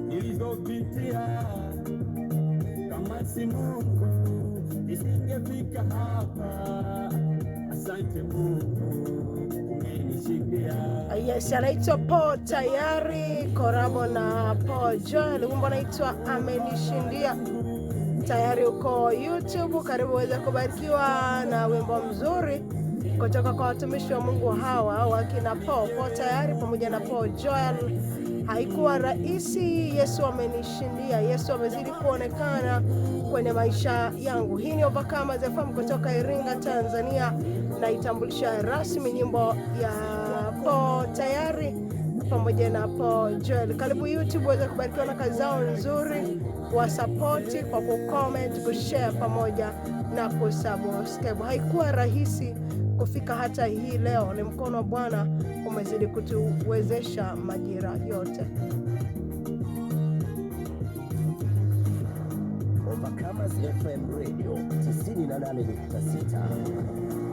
nilizopitia, kama si Mungu nisingefika hapa. Asante Mungu umenishindia. Yes, anaitwa Paul Tayari, korabo na Paul Joel, wimbo unaitwa Amenishindia. Tayari uko YouTube, karibu uweze kubarikiwa na wimbo mzuri kutoka kwa watumishi wa Mungu hawa wakina Paul Tayari pamoja na Paul Joel. Haikuwa rahisi, Yesu amenishindia. Yesu amezidi kuonekana kwenye maisha yangu. Hii ni Overcomers FM kutoka Iringa, Tanzania, na itambulisha rasmi nyimbo ya Paul Tayari pamoja na Paul Joel. Karibu YouTube uweze kubarikiwa na kazi zao nzuri, wa support kwa kucomment, kushare pamoja na kusubscribe. Haikuwa rahisi kufika hata hii leo, ni mkono wa Bwana umezidi kutuwezesha majira yote. Overcomers FM Radio 98.6.